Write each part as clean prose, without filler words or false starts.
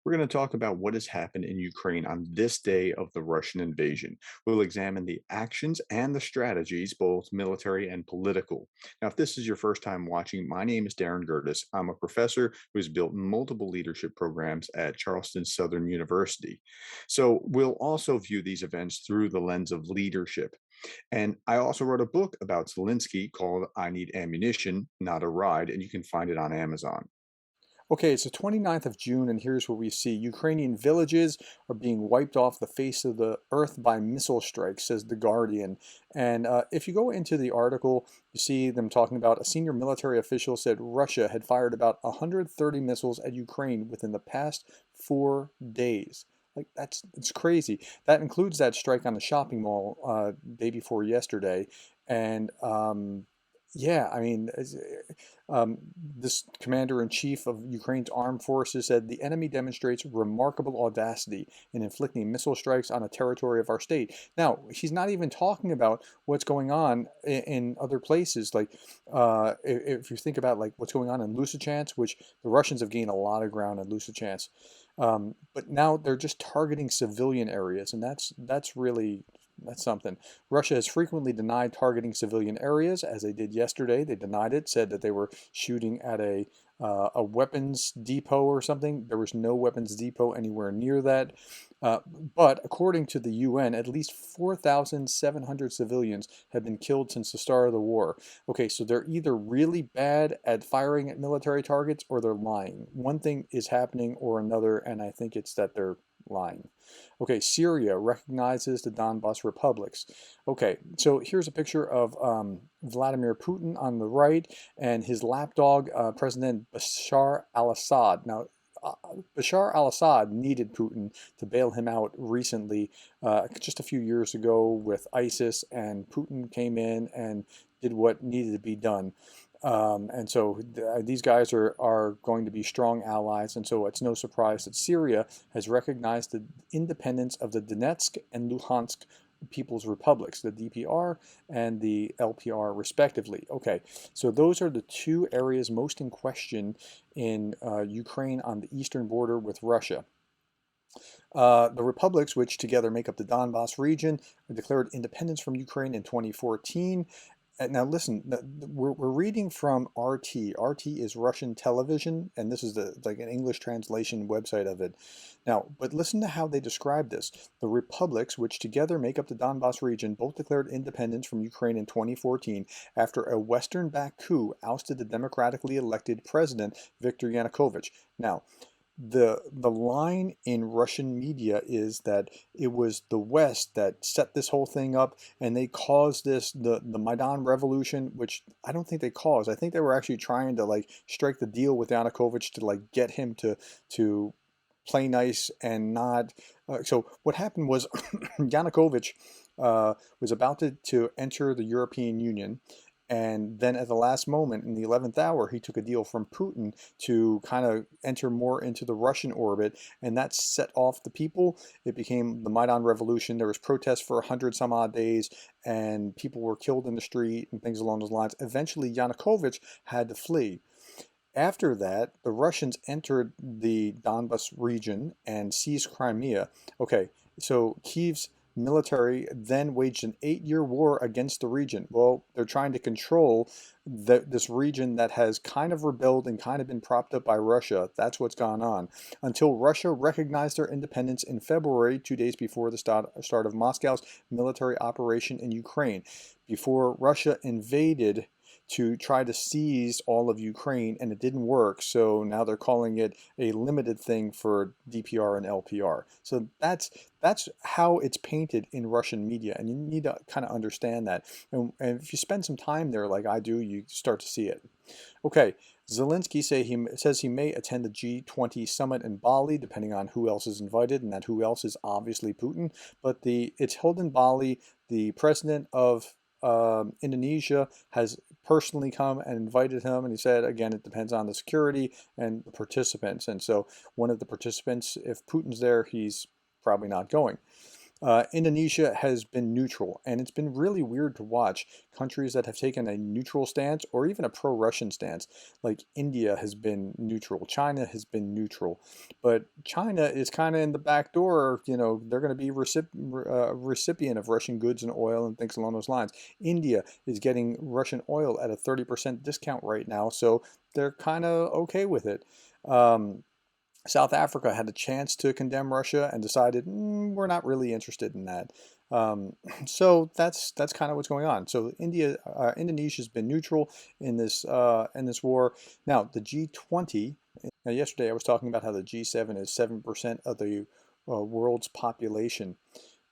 We're going to talk about what has happened in Ukraine on this day of the Russian invasion. We'll examine the actions and the strategies, both military and political. Now, if this is your first time watching, my name is Darren Gertis. I'm a professor who's built multiple leadership programs at Charleston Southern University. So, we'll also view these events through the lens of leadership. And I also wrote a book about Zelensky called I Need Ammunition, Not a Ride, and you can find it on Amazon. Okay, it's the 29th of June, and here's what we see. Ukrainian villages are being wiped off the face of the earth by missile strikes, says The Guardian. And if you go into the article, you see them talking about a senior military official said Russia had fired about 130 missiles at Ukraine within the past 4 days. Like it's crazy. That includes that strike on the shopping mall day before yesterday, and yeah, I mean, this commander-in-chief of Ukraine's armed forces said the enemy demonstrates remarkable audacity in inflicting missile strikes on a territory of our state. Now, he's not even talking about what's going on in other places. Like, if you think about like what's going on in Lysychansk, which the Russians have gained a lot of ground in Lysychansk, but now they're just targeting civilian areas, and that's something. Russia has frequently denied targeting civilian areas, as they did yesterday. They denied it, said that they were shooting at a weapons depot or something. There was no weapons depot anywhere near that. But according to the UN, at least 4,700 civilians have been killed since the start of the war. Okay, so they're either really bad at firing at military targets or they're lying. One thing is happening or another, and I think it's that they're lying. Okay, Syria recognizes the Donbas republics. Okay, so here's a picture of Vladimir Putin on the right and his lapdog, President Bashar al-Assad. Now, uh, Bashar al-Assad needed Putin to bail him out recently, just a few years ago with ISIS, and Putin came in and did what needed to be done. And so these guys are going to be strong allies, and so it's no surprise that Syria has recognized the independence of the Donetsk and Luhansk People's Republics, the DPR and the LPR, respectively. Okay, so those are the two areas most in question in Ukraine on the eastern border with Russia. The republics, which together make up the Donbass region, declared independence from Ukraine in 2014. Now, listen, we're reading from RT. RT is Russian television, and this is like an English translation website of it. Now, but listen to how they describe this. The republics, which together make up the Donbass region, both declared independence from Ukraine in 2014 after a Western-backed coup ousted the democratically elected president Viktor Yanukovych. Now, the line in Russian media is that it was the West that set this whole thing up, and they caused the Maidan revolution, which I don't think they caused. I think they were actually trying to like strike the deal with Yanukovych to like get him to play nice and not. So what happened was Yanukovych was about to enter the European Union. And then at the last moment, in the 11th hour, he took a deal from Putin to kind of enter more into the Russian orbit, and that set off the people. It became the Maidan Revolution. There was protests for 100 some odd days, and people were killed in the street and things along those lines. Eventually, Yanukovych had to flee. After that, the Russians entered the Donbas region and seized Crimea. Okay, so Kiev's military then waged an 8-year war against the region. Well, they're trying to control this region that has kind of rebelled and kind of been propped up by Russia. That's what's gone on. Until Russia recognized their independence in February, 2 days before the start of Moscow's military operation in Ukraine. Before Russia invaded to try to seize all of Ukraine, and it didn't work. So now they're calling it a limited thing for DPR and LPR. So that's how it's painted in Russian media, and you need to kind of understand that. And if you spend some time there, like I do, you start to see it. Okay, Zelensky says he may attend the G20 summit in Bali, depending on who else is invited, and that who else is obviously Putin. But it's held in Bali. The president of Indonesia has personally come and invited him, and he said again it depends on the security and the participants. And so one of the participants, if Putin's there, he's probably not going. Indonesia has been neutral, and it's been really weird to watch countries that have taken a neutral stance or even a pro-Russian stance. Like India has been neutral, China has been neutral, but China is kind of in the back door. You know, they're going to be recipient of Russian goods and oil and things along those lines. India is getting Russian oil at a 30% discount right now, so they're kind of okay with it. Um, South Africa had a chance to condemn Russia and decided we're not really interested in that. So that's kind of what's going on. So Indonesia's been neutral in this war. Now the G20. Now yesterday I was talking about how the G7 is 7% of the world's population,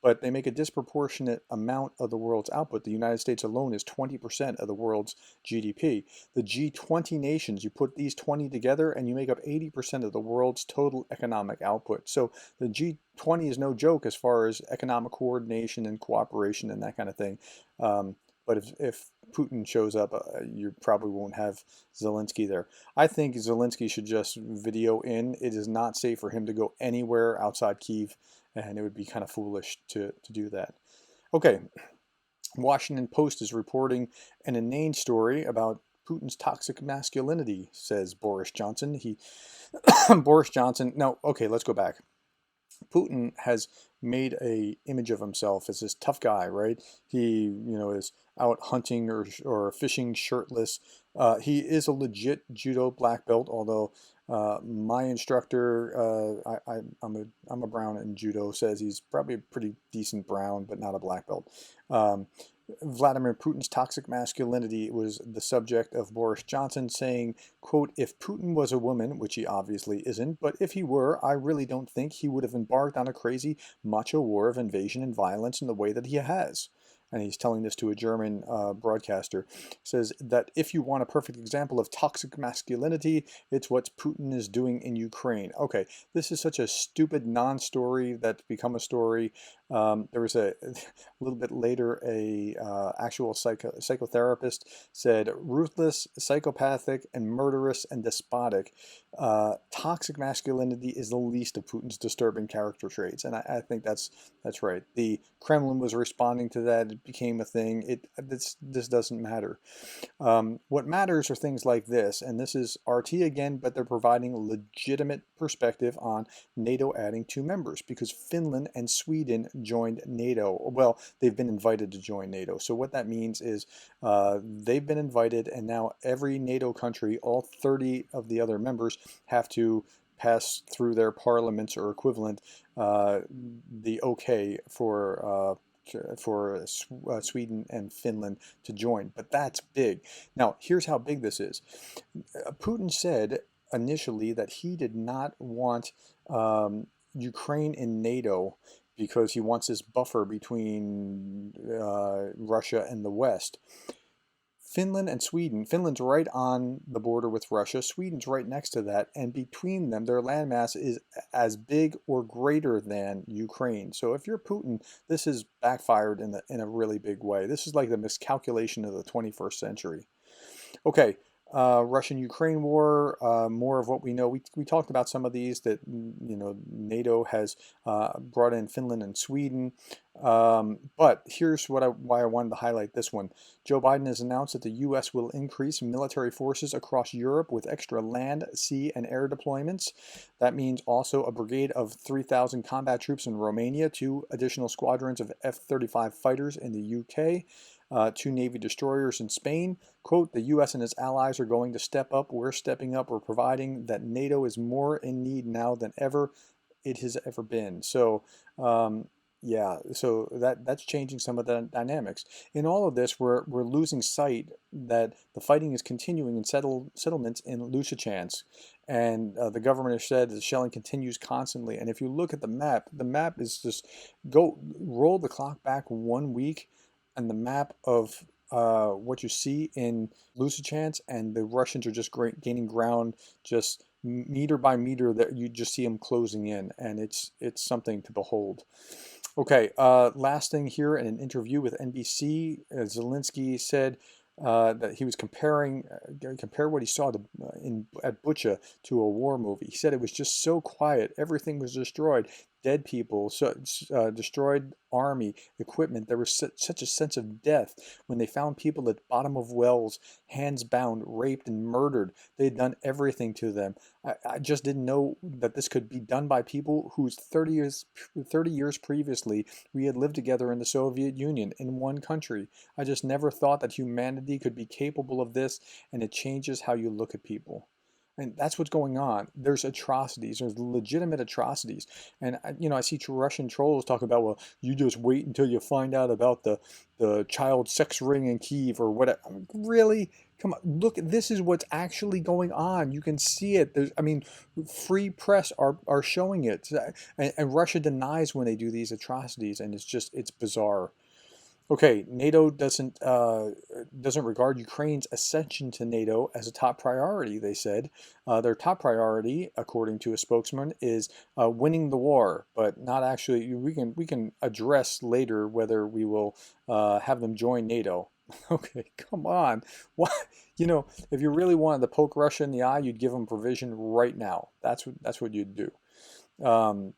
but they make a disproportionate amount of the world's output. The United States alone is 20% of the world's GDP. The G20 nations, you put these 20 together and you make up 80% of the world's total economic output. So the G20 is no joke as far as economic coordination and cooperation and that kind of thing. But if Putin shows up, you probably won't have Zelensky there. I think Zelensky should just video in. It is not safe for him to go anywhere outside Kyiv, and it would be kind of foolish to do that. Okay, Washington Post is reporting an inane story about Putin's toxic masculinity, says Boris Johnson. Boris Johnson. No, okay, let's go back. Putin has made a image of himself as this tough guy, right? He, is out hunting or fishing shirtless. He is a legit judo black belt, although my instructor, I'm a brown in judo, says he's probably a pretty decent brown, but not a black belt. Vladimir Putin's toxic masculinity was the subject of Boris Johnson saying, quote, if Putin was a woman, which he obviously isn't, but if he were, I really don't think he would have embarked on a crazy macho war of invasion and violence in the way that he has. And he's telling this to a German broadcaster, says that if you want a perfect example of toxic masculinity, it's what Putin is doing in Ukraine. Okay, this is such a stupid non-story that's become a story. There was a little bit later, a actual psychotherapist said ruthless, psychopathic, and murderous and despotic. Toxic masculinity is the least of Putin's disturbing character traits, and I think that's right. The Kremlin was responding to that. It became a thing. This doesn't matter. What matters are things like this, and this is RT again, but they're providing legitimate perspective on NATO adding 2 members because Finland and Sweden joined NATO. Well, they've been invited to join NATO. So what that means is they've been invited, and now every NATO country, all 30 of the other members, have to pass through their parliaments or equivalent the okay for Sweden and Finland to join. But that's big. Now, here's how big this is. Putin said initially that he did not want Ukraine in NATO because he wants this buffer between Russia and the West. Finland and Sweden, Finland's right on the border with Russia, Sweden's right next to that, and between them, their landmass is as big or greater than Ukraine. So if you're Putin, this has backfired in a really big way. This is like the miscalculation of the 21st century. Okay, Russian-Ukraine war, more of what we know. We talked about some of these that, NATO has brought in Finland and Sweden. But here's why I wanted to highlight this one. Joe Biden has announced that the U.S. will increase military forces across Europe with extra land, sea, and air deployments. That means also a brigade of 3,000 combat troops in Romania, 2 additional squadrons of F-35 fighters in the UK, 2 Navy destroyers in Spain. Quote, the U.S. and its allies are going to step up. We're stepping up. We're providing that NATO is more in need now than ever it has ever been. So, yeah, so that's changing some of the dynamics. In all of this, we're losing sight that the fighting is continuing in settlements in Lysychansk. And the government has said that the shelling continues constantly. And if you look at the map is just roll the clock back 1 week, and the map of what you see in Lysychansk, and the Russians are just gaining ground, just meter by meter. That you just see them closing in, and it's something to behold. Okay, last thing here, in an interview with NBC, Zelensky said that he was compare what he saw at Bucha to a war movie. He said it was just so quiet, everything was destroyed. dead people, destroyed army equipment. There was such a sense of death when they found people at the bottom of wells, hands bound, raped, and murdered. They had done everything to them. I just didn't know that this could be done by people whose 30 years previously we had lived together in the Soviet Union in one country. I just never thought that humanity could be capable of this, and it changes how you look at people. And that's what's going on. There's atrocities. There's legitimate atrocities. And I see Russian trolls talk about, well, you just wait until you find out about the child sex ring in Kiev or whatever. I mean, really? Come on, look, this is what's actually going on. You can see it. I mean, free press are showing it. And Russia denies when they do these atrocities, and it's bizarre. Okay, NATO doesn't regard Ukraine's ascension to NATO as a top priority, they said. Their top priority, according to a spokesman, is winning the war, but not actually. We can address later whether we will have them join NATO. Okay, come on. What? If you really wanted to poke Russia in the eye, you'd give them provision right now. That's what you'd do. Um,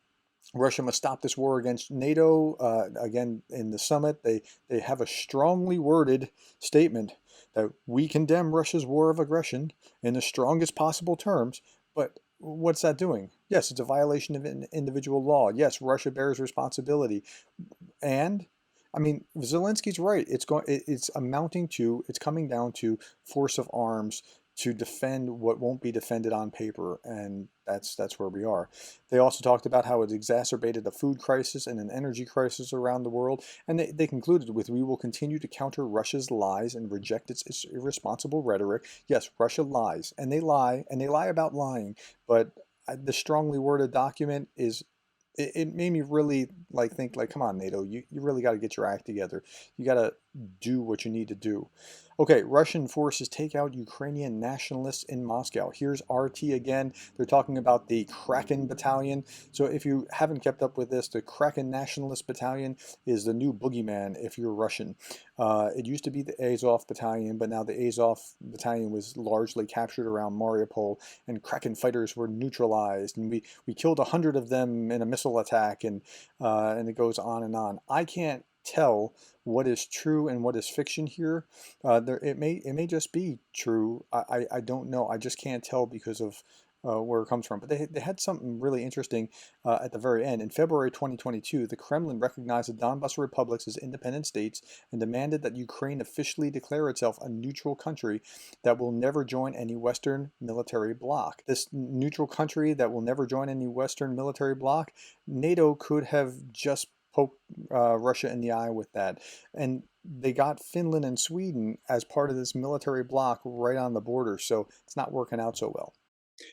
Russia must stop this war against NATO. Again, in the summit, they have a strongly worded statement that we condemn Russia's war of aggression in the strongest possible terms. But what's that doing? Yes, it's a violation of individual law. Yes, Russia bears responsibility. And I mean, Zelensky's right. It's coming down to force of arms to defend what won't be defended on paper, and that's where we are. They also talked about how it exacerbated a food crisis and an energy crisis around the world, and they concluded with, we will continue to counter Russia's lies and reject its irresponsible rhetoric. Yes, Russia lies, and they lie about lying, but the strongly worded document it made me really think come on, NATO, you really got to get your act together. You got to do what you need to do. Okay, Russian forces take out Ukrainian nationalists in Moscow. Here's RT again. They're talking about the Kraken Battalion. So if you haven't kept up with this, the Kraken Nationalist Battalion is the new boogeyman if you're Russian. It used to be the Azov Battalion, but now the Azov Battalion was largely captured around Mariupol, and Kraken fighters were neutralized, and we killed 100 of them in a missile attack, and it goes on and on. I can't tell what is true and what is fiction here. It may just be true. I don't know. I just can't tell because of where it comes from. But they had something really interesting at the very end. In February 2022, the Kremlin recognized the Donbas republics as independent states and demanded that Ukraine officially declare itself a neutral country that will never join any Western military bloc. This neutral country that will never join any Western military bloc, NATO could have just poked Russia in the eye with that. And they got Finland and Sweden as part of this military bloc right on the border, so it's not working out so well.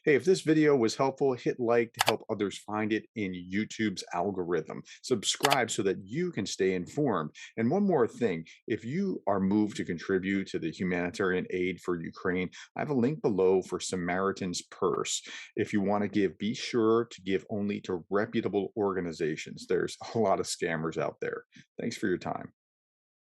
Hey, if this video was helpful, hit like to help others find it in YouTube's algorithm. Subscribe so that you can stay informed. And one more thing, if you are moved to contribute to the humanitarian aid for Ukraine, I have a link below for Samaritan's Purse. If you want to give, be sure to give only to reputable organizations. There's a lot of scammers out there. Thanks for your time.